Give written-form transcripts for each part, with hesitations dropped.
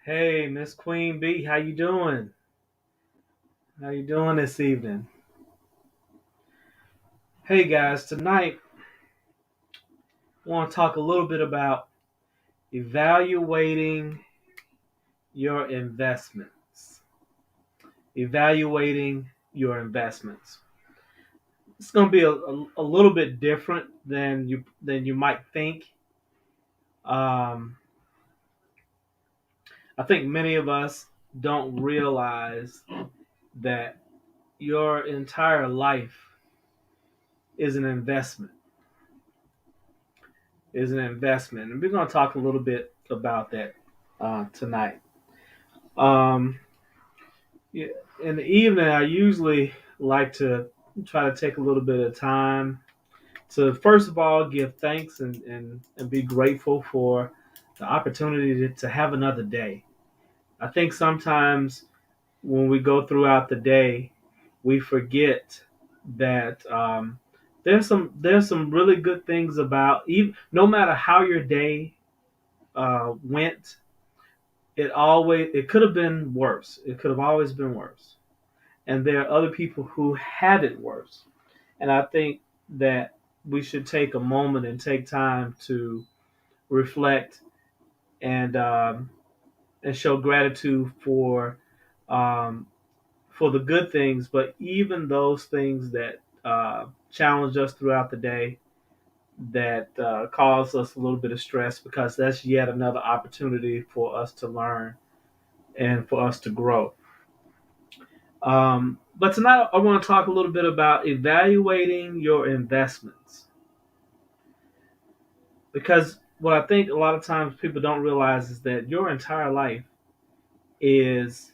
Hey, Miss Queen B, how you doing? How you doing this evening? Hey guys, tonight I want to talk a little bit about evaluating your investments. Evaluating your investments. It's going to be a little bit different than you might think. Um, I think many of us don't realize that your entire life is an investment. Is an investment, and we're going to talk a little bit about that tonight. Um, yeah, in the evening, I usually like to try to take a little bit of time to, first of all, give thanks and be grateful for the opportunity to have another day. I think sometimes when we go throughout the day, we forget that there's some really good things about, even no matter how your day went. It could have been worse. It could have always been worse. And there are other people who had it worse. And I think that we should take a moment and take time to reflect and and show gratitude um, for the good things, but even those things that challenge us throughout the day, that cause us a little bit of stress, because that's yet another opportunity for us to learn and for us to grow. But tonight I want to talk a little bit about evaluating your investments, because what I think a lot of times people don't realize is that your entire life is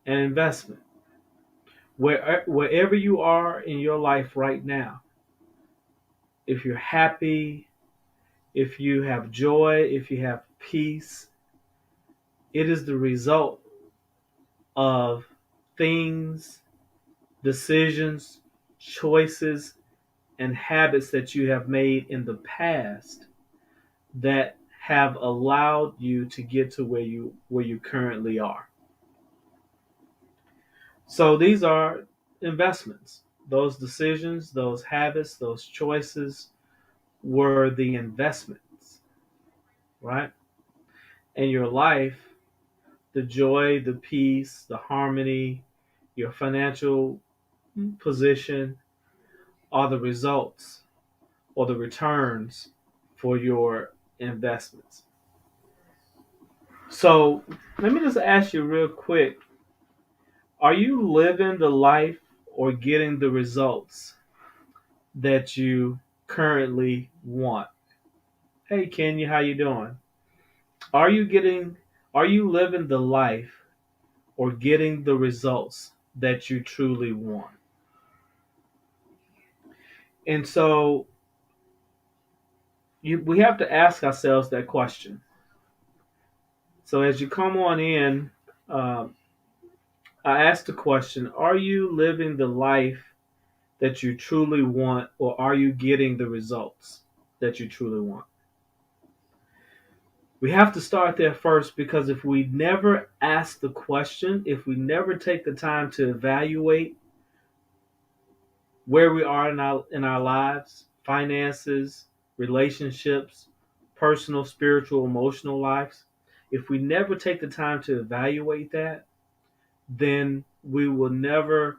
an investment. Wherever you are in your life right now, if you're happy, if you have joy, if you have peace, it is the result of things, decisions, choices, and habits that you have made in the past that have allowed you to get to where you currently are. So these are investments. Those decisions, those habits, those choices were the investments, right? In your life, the joy, the peace, the harmony, your financial position are the results or the returns for your investments. So let me just ask you real quick, are you living the life or getting the results that you currently want? Hey Kenya, how you doing? Are you getting are you living the life or getting the results that you truly want? And so we have to ask ourselves that question. So as you come on in, um, I asked the question: are you living the life that you truly want, or are you getting the results that you truly want? We have to start there first, because if we never ask the question, if we never take the time to evaluate where we are in our lives, finances, relationships, personal, spiritual, emotional lives, if we never take the time to evaluate that, then we will never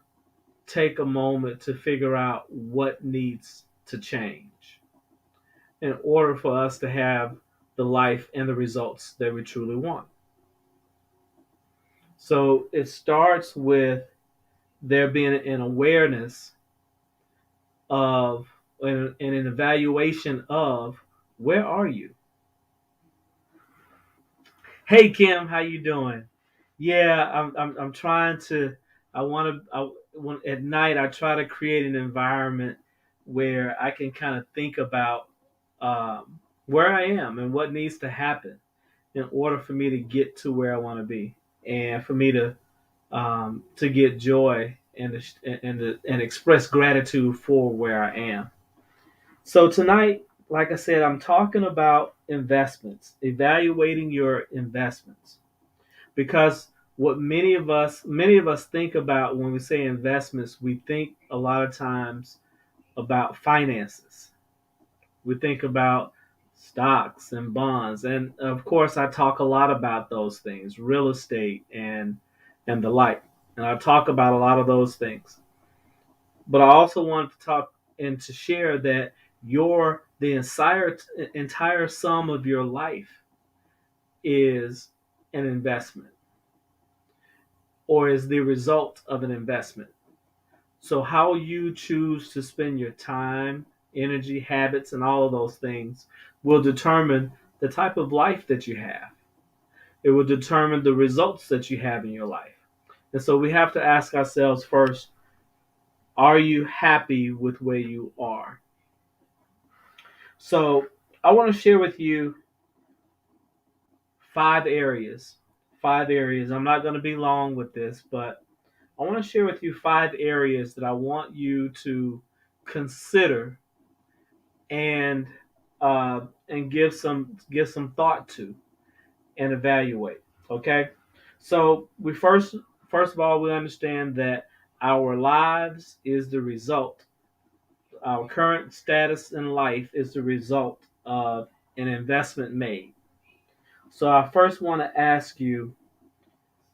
take a moment to figure out what needs to change in order for us to have the life and the results that we truly want. So it starts with there being an awareness of and an evaluation of where are you. Hey Kim, how you doing? Yeah, I'm trying to. I want to. At night I try to create an environment where I can kind of think about where I am and what needs to happen in order for me to get to where I want to be, and for me to get joy and express gratitude for where I am. So tonight, like I said, I'm talking about investments, evaluating your investments. because what many of us think about when we say investments, we think a lot of times about finances. We think about stocks and bonds, and of course I talk a lot about those things, real estate and the like. And I talk about a lot of those things. But I also wanted to talk and to share that the entire sum of your life is an investment, or is the result of an investment. So how you choose to spend your time, energy, habits, and all of those things will determine the type of life that you have. It will determine the results that you have in your life. And so we have to ask ourselves first, are you happy with where you are? So I want to share with you five areas. Five areas. I'm not going to be long with this, but I want to share with you five areas that I want you to consider and and give some thought to and evaluate. Okay, so we first of all we understand that our lives is the result. Our current status in life is the result of an investment made. So I first want to ask you,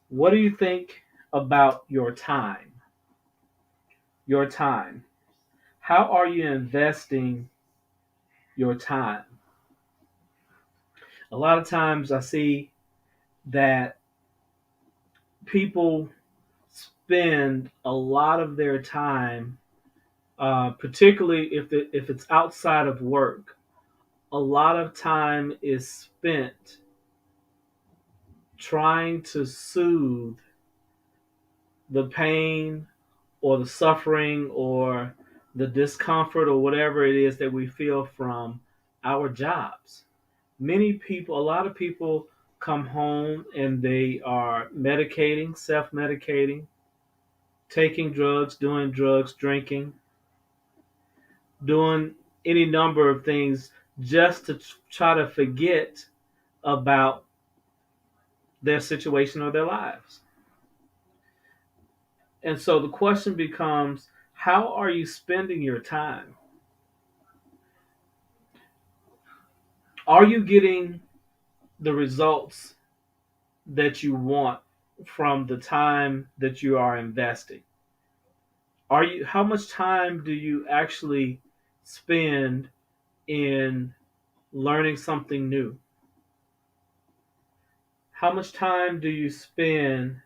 what do you think about your time? Your time. How are you investing your time? A lot of times I see that people spend a lot of their time, particularly if it's outside of work. A lot of time is spent trying to soothe the pain or the suffering or the discomfort or whatever it is that we feel from our jobs. A lot of people come home and they are medicating, self medicating, taking drugs, drinking, doing any number of things just to try to forget about their situation or their lives. And so the question becomes, how are you spending your time? Are you getting the results that you want from the time that you are investing? How much time do you actually spend in learning something new? How much time do you spend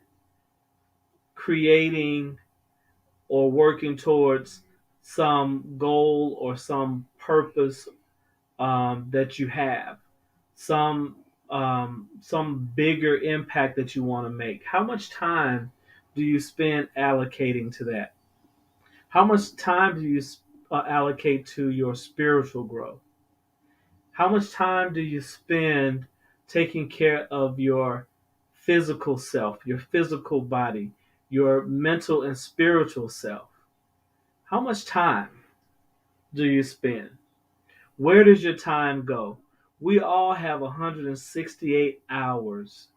creating or working towards some goal or some purpose that you have, some bigger impact that you want to make? How much time do you spend allocating to that? How much time do you allocate to your spiritual growth? How much time do you spend taking care of your physical self, your physical body, your mental and spiritual self? How much time do you spend? Where does your time go? We all have 168 hours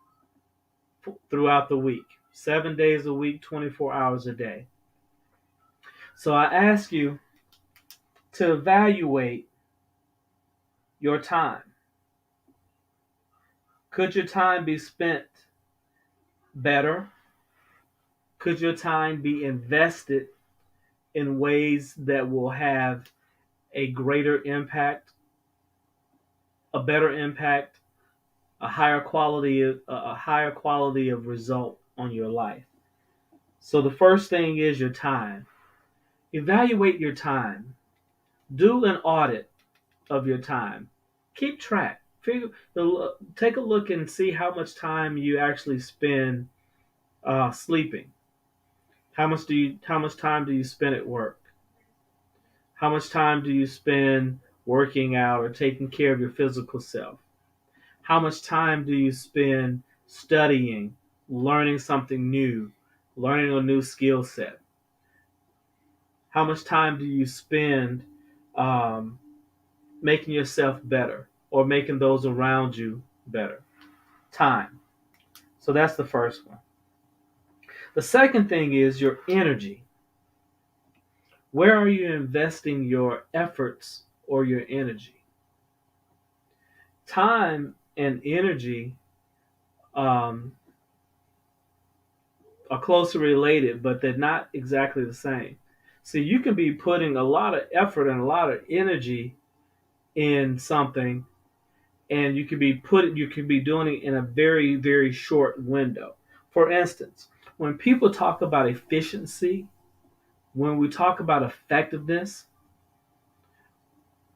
throughout the week, 7 days a week, 24 hours a day. So I ask you to evaluate your time. Could your time be spent better? Could your time be invested in ways that will have a greater impact, a better impact, a higher quality of result on your life? So the first thing is your time. Evaluate your time. Do an audit of your time. Keep track. Take a look and see how much time you actually spend sleeping. How much time do you spend at work? How much time do you spend working out or taking care of your physical self? How much time do you spend studying, learning something new, learning a new skill set? How much time do you spend um, making yourself better or making those around you better? Time. So that's the first one. The second thing is your energy. Where are you investing your efforts or your energy? Time and energy um, are closely related, but they're not exactly the same. So you can be putting a lot of effort and a lot of energy in something, and you can be doing it in a very, very short window. For instance, when people talk about efficiency, when we talk about effectiveness,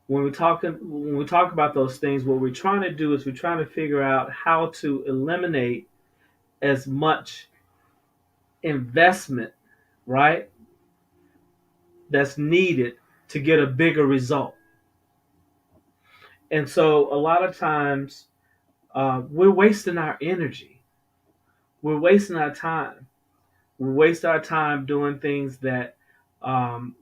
when we talk about those things, what we're trying to do is we're trying to figure out how to eliminate as much investment, right, that's needed to get a bigger result. And so a lot of times we're wasting our energy, we're wasting our time, we waste our time doing things that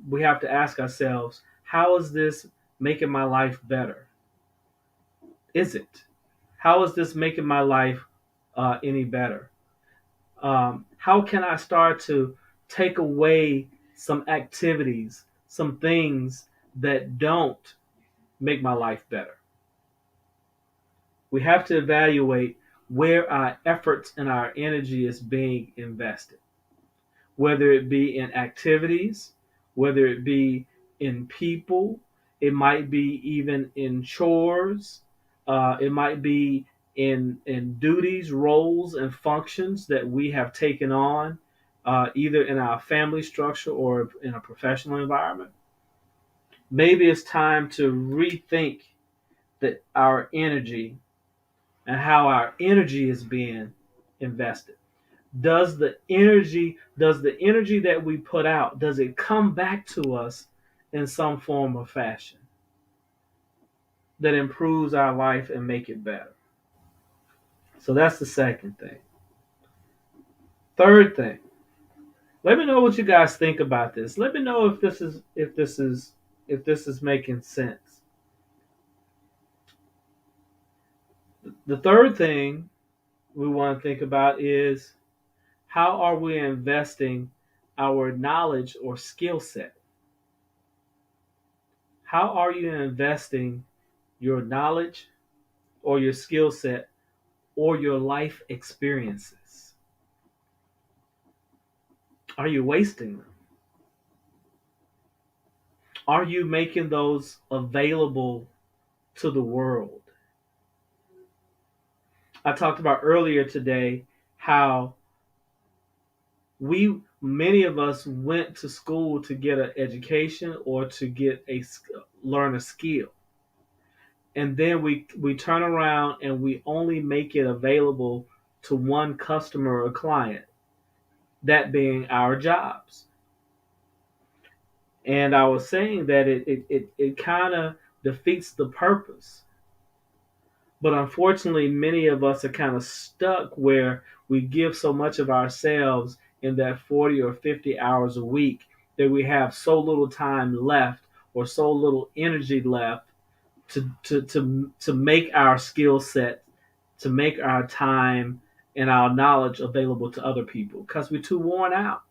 we have to ask ourselves, how is this making my life better? Is it? How is this making my life any better? How can I start to take away some activities, some things that don't make my life better? We have to evaluate where our efforts and our energy is being invested, whether it be in activities, whether it be in people, it might be even in chores, it might be in duties, roles, and functions that we have taken on, either in our family structure or in a professional environment. Maybe it's time to rethink that our energy and how our energy is being invested. Does the energy that we put out, does it come back to us in some form or fashion that improves our life and make it better? So that's the second thing. Third thing, let me know what you guys think about this. Let me know if this is making sense. The third thing we want to think about is, how are we investing our knowledge or skill set? How are you investing your knowledge or your skill set or your life experiences? Are you wasting them? Are you making those available to the world? I talked about earlier today how many of us went to school to get an education or to learn a skill, and then we turn around and we only make it available to one customer or client, that being our jobs. And I was saying that it kind of defeats the purpose. But unfortunately, many of us are kind of stuck where we give so much of ourselves in that 40 or 50 hours a week that we have so little time left or so little energy left to make our skill set, to make our time and our knowledge available to other people because we're too worn out.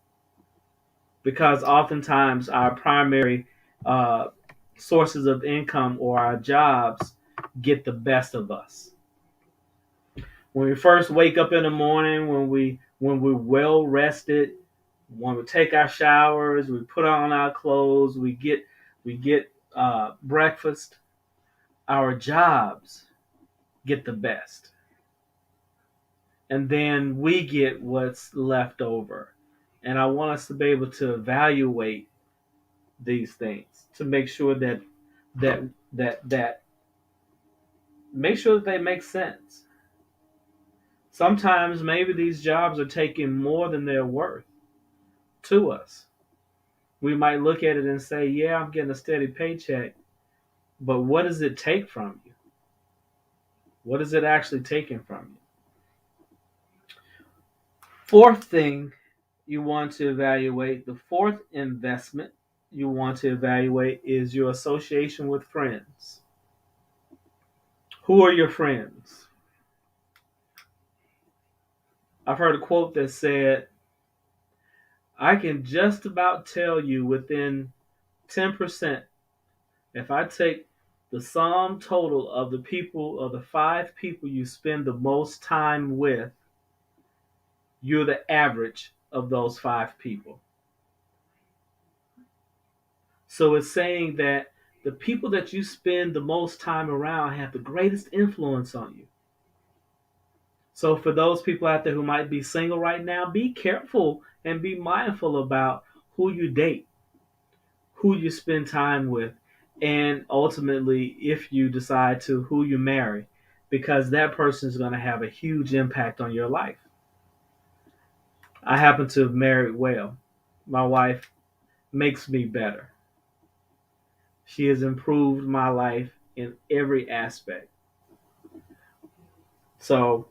Because oftentimes our primary uh, sources of income or our jobs get the best of us. When we first wake up in the morning, when we're well rested, when we take our showers, we put on our clothes, we get breakfast. Our jobs get the best, and then we get what's left over. And I want us to be able to evaluate these things to make sure that that make sure that they make sense. Sometimes maybe these jobs are taking more than they're worth to us. We might look at it and say, "Yeah, I'm getting a steady paycheck," but what does it take from you? What is it actually taking from you? Fourth thing you want to evaluate, the fourth investment you want to evaluate is your association with friends. Who are your friends? I've heard a quote that said, I can just about tell you within 10%, if I take the sum total of the 5 people you spend the most time with, you're the average of those 5 people. So it's saying that the people that you spend the most time around have the greatest influence on you. So for those people out there who might be single right now, be careful and be mindful about who you date, who you spend time with, and ultimately, if you decide to, who you marry, because that person is going to have a huge impact on your life. I happen to have married well. My wife makes me better. She has improved my life in every aspect. So,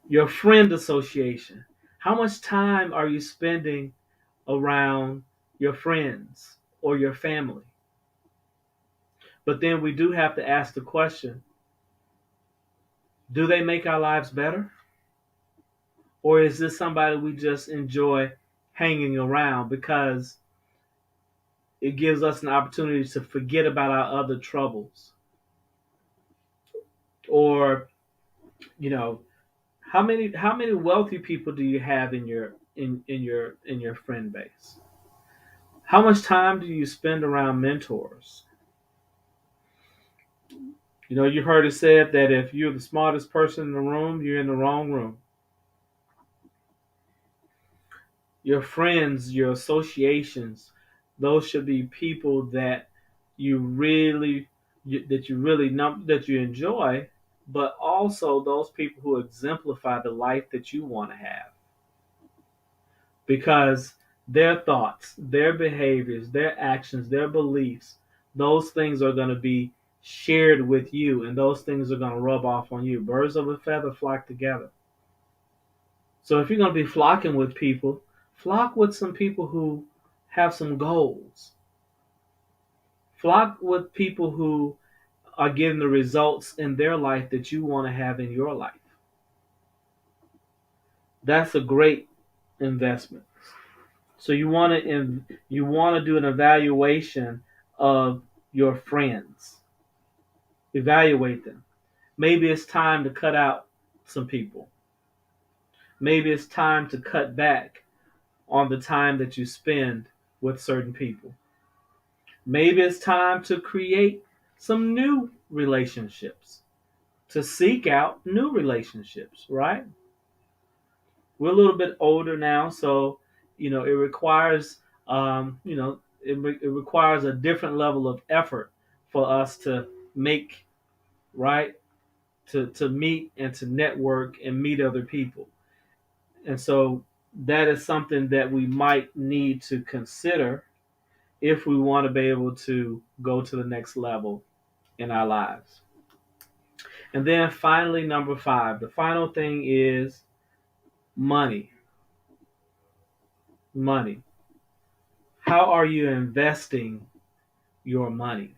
your friend association, how much time are you spending around your friends or your family? But then we do have to ask the question, do they make our lives better? Or is this somebody we just enjoy hanging around because it gives us an opportunity to forget about our other troubles? Or, you know, how many wealthy people do you have in your friend base? How much time do you spend around mentors? You've heard it said that if you're the smartest person in the room, you're in the wrong room. Your friends, your associations, those should be people that you really that you really that you enjoy, but also those people who exemplify the life that you want to have. Because their thoughts, their behaviors, their actions, their beliefs, those things are going to be shared with you, and those things are going to rub off on you. Birds of a feather flock together. So if you're going to be flocking with people, flock with some people who have some goals. Flock with people who are getting the results in their life that you want to have in your life. That's a great investment. So you want to do an evaluation of your friends. Evaluate them. Maybe it's time to cut out some people. Maybe it's time to cut back on the time that you spend with certain people. Maybe it's time to create some new relationships, to seek out new relationships, right? We're a little bit older now, so it requires it requires a different level of effort for us to make, right, to meet and to network and meet other people. And so that is something that we might need to consider if we want to be able to go to the next level in our lives. And then finally, number 5, the final thing is money. Money. How are you investing your money?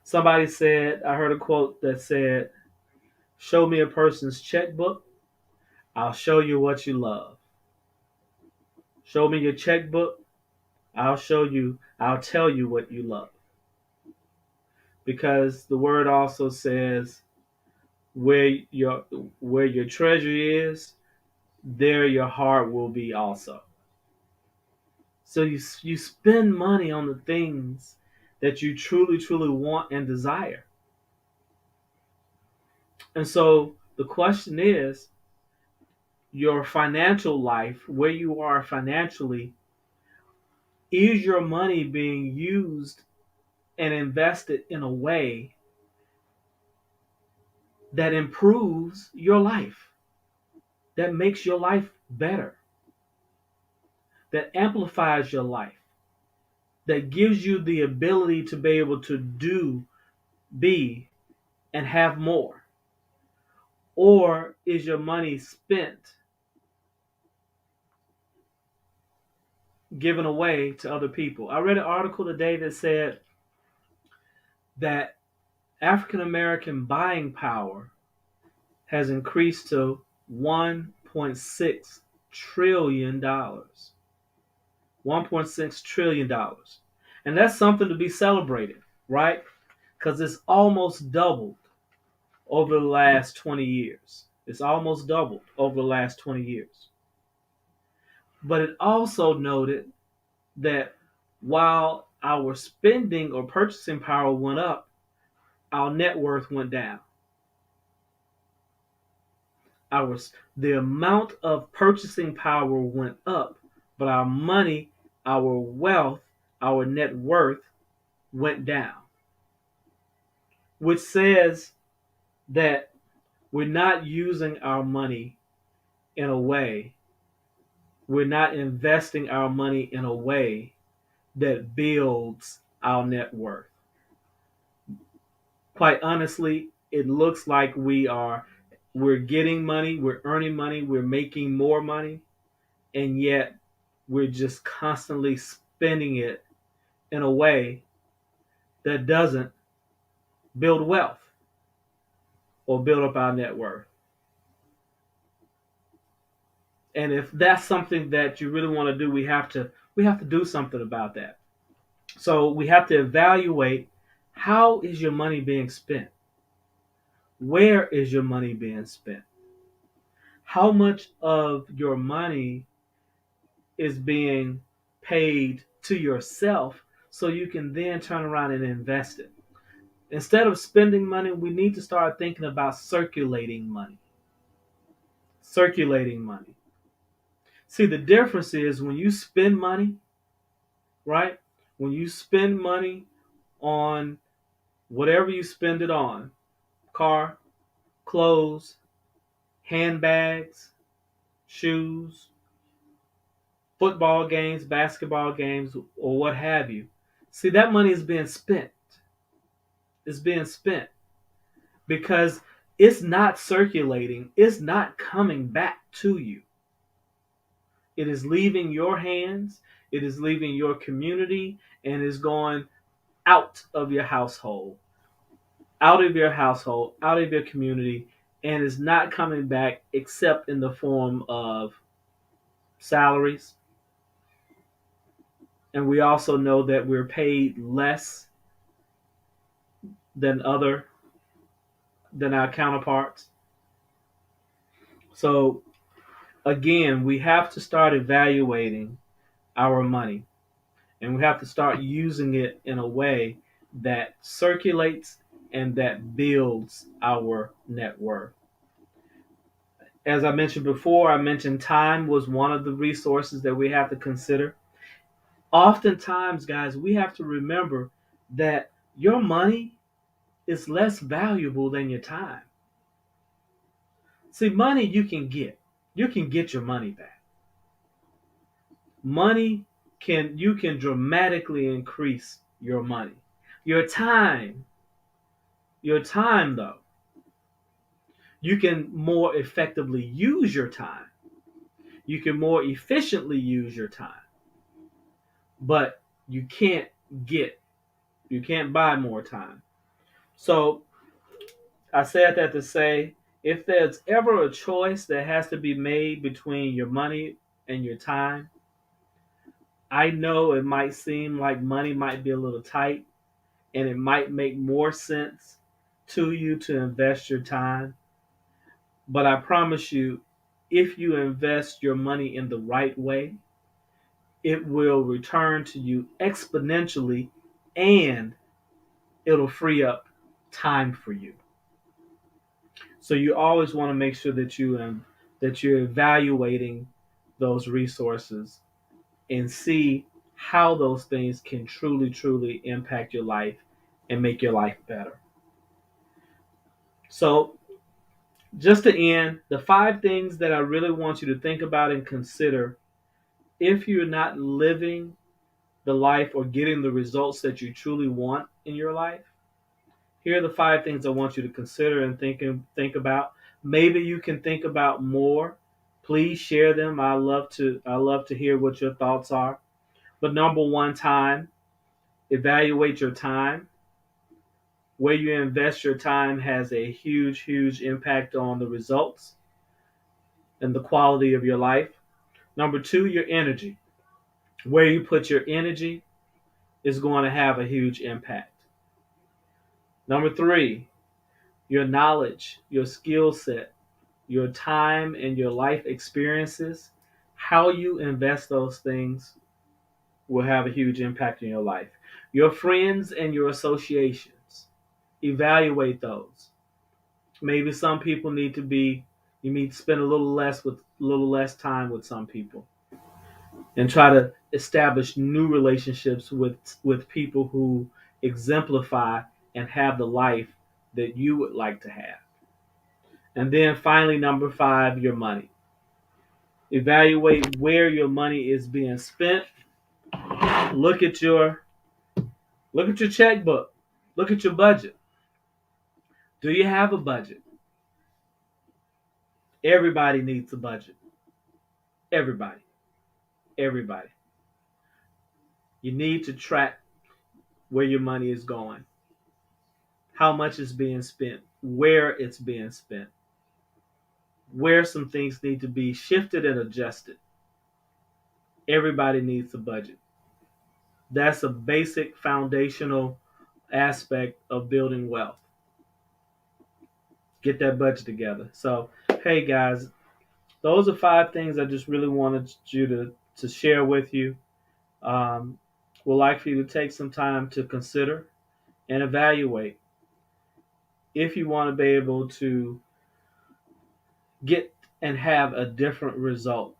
Somebody said, I heard a quote that said, show me a person's checkbook, I'll show you what you love. Show me your checkbook, I'll tell you what you love. Because the word also says, where your where your treasure is, there your heart will be also. So you spend money on the things that you truly, truly want and desire. And so the question is, your financial life, where you are financially, is your money being used and invested in a way that improves your life, that makes your life better, that amplifies your life, that gives you the ability to be able to do, be, and have more? Or is your money spent given away to other people? I read an article today that said that African American buying power has increased to $1.6 trillion. $1.6 trillion. And that's something to be celebrated, right? Because it's almost doubled over the last 20 years. It's almost doubled over the last 20 years. But it also noted that while our spending or purchasing power went up, our net worth went down. Our the amount of purchasing power went up, but our money, our wealth, our net worth went down, which says that we're not using our money in a way, we're not investing our money in a way that builds our net worth. Quite honestly, it looks like we're getting money, we're earning money, we're making more money, and yet we're just constantly spending it in a way that doesn't build wealth or build up our net worth. And if that's something that you really want to do, we have to do something about that. So we have to evaluate, how is your money being spent? Where is your money being spent? How much of your money is being paid to yourself so you can then turn around and invest it? Instead of spending money, we need to start thinking about circulating money. Circulating money. See, the difference is when you spend money, right? When you spend money on whatever you spend it on, car, clothes, handbags, shoes, football games, basketball games, or what have you. See, that money is being spent. It's being spent because it's not circulating, it's not coming back to you. It is leaving your hands, it is leaving your community, and is going out of your household, out of your community, and is not coming back except in the form of salaries. And we also know that we're paid less than other than our counterparts. So again, we have to start evaluating our money, and we have to start using it in a way that circulates and that builds our net worth. As I mentioned before, I mentioned time was one of the resources that we have to consider. Oftentimes, guys, we have to remember that your money is less valuable than your time. See, money you can get. You can get your money back. Money you can dramatically increase your money. Your time, though, you can more effectively use your time. You can more efficiently use your time. But you can't get, you can't buy more time. So I said that to say, if there's ever a choice that has to be made between your money and your time, I know it might seem like money might be a little tight, and it might make more sense to you to invest your time. But I promise you, if you invest your money in the right way, it will return to you exponentially, and it'll free up time for you. So you always want to make sure that you're evaluating those resources and see how those things can truly, truly impact your life and make your life better. So, just to end, the 5 things that I really want you to think about and consider if you're not living the life or getting the results that you truly want in your life. Here are the 5 things I want you to consider and think about. Maybe you can think about more. Please share them. I love to hear what your thoughts are. But number one, time. Evaluate your time. Where you invest your time has a huge, huge impact on the results. and the quality of your life. Number two, your energy. Where you put your energy is going to have a huge impact. Number three, your knowledge, your skill set, your time, and your life experiences. How you invest those things will have a huge impact in your life. Your friends and your associations, evaluate those. Maybe some people need to be, you need to spend a little less time with some people, and try to establish new relationships with people who exemplify and have the life that you would like to have. And then finally, number five, your money. Evaluate where your money is being spent. Look at your checkbook. Look at your budget. Do you have a budget? Everybody needs a budget. Everybody. Everybody. You need to track where your money is going, how much is being spent, where it's being spent, where some things need to be shifted and adjusted. Everybody needs a budget. That's a basic foundational aspect of building wealth. Get that budget together. So, hey guys, those are five things I just really wanted you to share with you. Um, would like for you to take some time to consider and evaluate if you want to be able to get and have a different result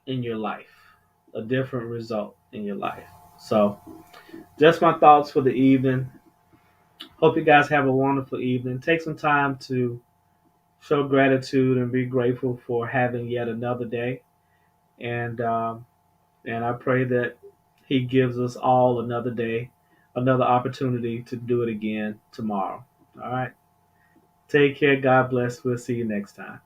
in your life. A different result in your life. So, just my thoughts for the evening. Hope you guys have a wonderful evening. Take some time to show gratitude and be grateful for having yet another day. And and I pray that He gives us all another day, another opportunity to do it again tomorrow. All right. Take care. God bless. We'll see you next time.